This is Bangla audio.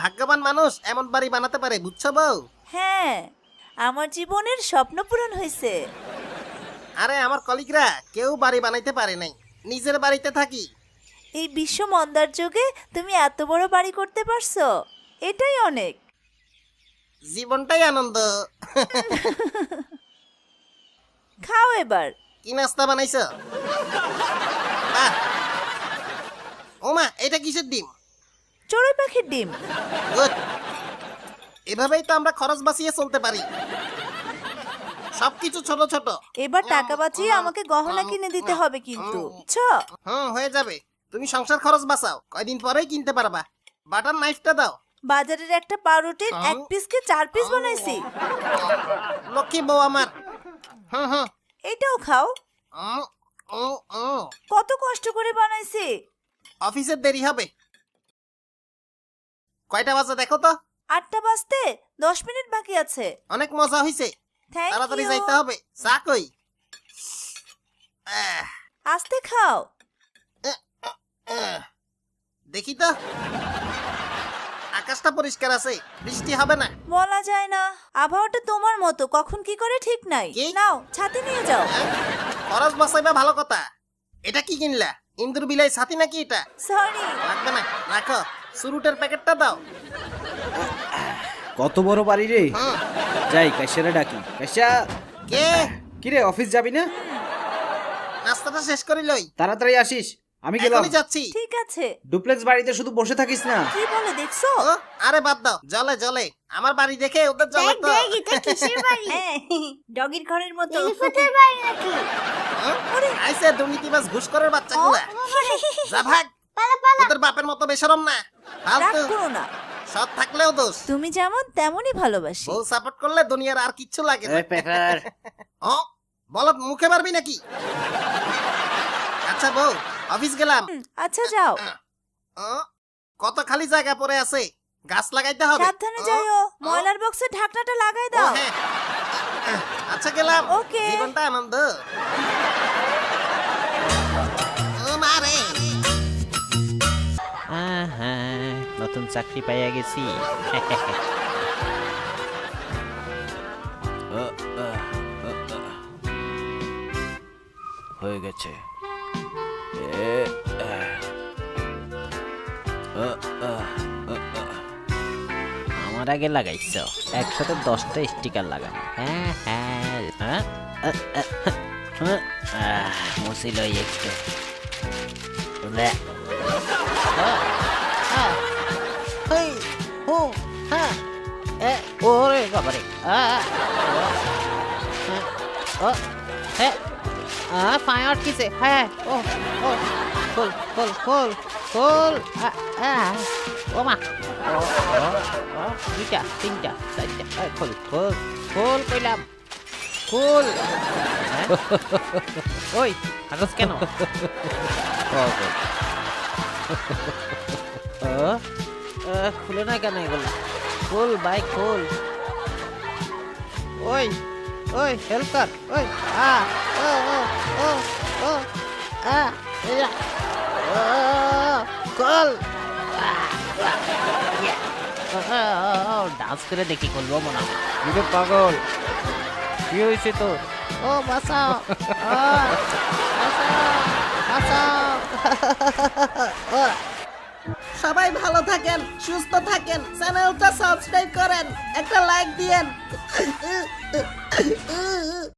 ভাগ্যবান মানুষ এমন বাড়ি বানাতে পারে, বুঝছো বউ? হ্যাঁ, আমার জীবনের স্বপ্ন পূরণ হয়েছে। আরে আমার কলিগরা কেউ বাড়ি বানাইতে পারে নাই, নিজের বাড়িতে থাকি। এই বিশ্ব মন্দার যুগে তুমি এত বড় বাড়ি করতে পারছো, এটাই অনেক। জীবনটাই আনন্দ। খাও এবার। কি নাস্তা বানাইছো? বাহ! ওমা, এটা কিসের ডিম? চড়ুই পাখির ডিম। গুড। এভাবেই তো আমরা খরচ বাঁচিয়ে চলতে পারি, সবকিছু ছোট ছোট। এবার টাকা বাঁচিয়ে আমাকে গহনা কিনে দিতে হবে কিন্তু। হয়ে যাবে। তুমি সংসার খরচ বাঁচাও, কয়দিন পরেই কিনতে পারবা। বাটার নাইফটা দাও। বাজারের একটা পাউরুটির এক পিসকে 4 পিস বানাইছি। লক্ষ্মী বউ আমার। হুম হুম। এটাও খাও। উম, উম, উম। কত কষ্ট করে বানাইছি। অফিসের দেরি হবে। কয়টা বাজে দেখো তো? 8টা বাজতে 10 মিনিট বাকি আছে। অনেক মজা হইছে, থ্যাংক তাড়াতাড়ি ইউ। যাইতে হবে। চা কই? আহ, আস্তে খাও। আহ। দেখি তো, আকাশটা পরিষ্কার আছে, বৃষ্টি হবে না। বলা যায় না, আবহাওয়াটা তোমার মতো, কখন কি করে ঠিক নাই। কি? নাও ছাতি নিয়ে যাও। খরচ বাঁচাইবা ভালো কথা। এটা কি কিনলা? ইন্দুর বিলাই ছাতি নাকি এটা? সরি। লাগবে না, রাখো। সুরুটের প্যাকেটটা দাও। কত বড় বাড়ি রে। হুম। যাই কাশিয়ারে ডাকি। কাশিয়া, কে? কি রে অফিস যাবি না? নাস্তাটা শেষ করি লই, তাড়াতাড়ি আসিস, আমি গেলাম। এখনই যাচ্ছি। ঠিক আছে। ডুপ্লেক্স বাড়িতে শুধু বসে থাকিস না। কি বলে দেখছো? ও, আরে বাদ দাও, জলে জলে। আমার বাড়ি দেখে ওদের জলে তো। ডগির ঘরের মতো। আইসে দুর্নীতিবাজ ঘুষখোরের বাচ্চাগুলা। যা ভাগ, ওদের বাপের মতো বেশরম না। রাগ ফালতু। করো না, সৎ থাকলেও দোষ। তুমি যেমন তেমনই ভালোবাসি। বউ সাপোর্ট করলে দুনিয়ার আর কিচ্ছু লাগে না। এই পেপার। ও, বলত মুখে পারবি নাকি? আচ্ছা বউ, অফিস গেলাম। আচ্ছা যাও। ও, কত খালি জায়গা পড়ে আছে, গাছ লাগাইতে হবে। সাবধানে যাইও, ময়লার বক্সের ঢাকনাটা লাগাই ও, দাও। হ্যাঁ। আচ্ছা গেলাম। ওকে। জীবনটা আনন্দ। ও মা রে। নতুন চাকরি পাইয়া গেছি। হয়ে গেছে। আমার আগে লাগাইছ, একসাথে 10টা স্টিকার লাগানো। মুছিল একটু। ওরে বাবারে। পায়ে আটকিছে। হ্যাঁ, ও ও খোল খোল খোল খোল। ও মা, দুইটা তিনটা চারটা। খোল খোল খোল কইলাম, খোল। ওই কাগজ কেন? খুলে না কেন এগুলো? খোল ভাই খোল। ওই ওই হেল্প কর। ওই ও ও ও ও খোল। ডান্স করে দেখি খুলবো মনে হয়। এটা পাগল, কি হয়েছে তোর? ও বাঁচাও, বাঁচাও। সবাই ভালো থাকেন, সুস্থ থাকেন, চ্যানেলটা সাবস্ক্রাইব করেন, একটা লাইক দিয়েন।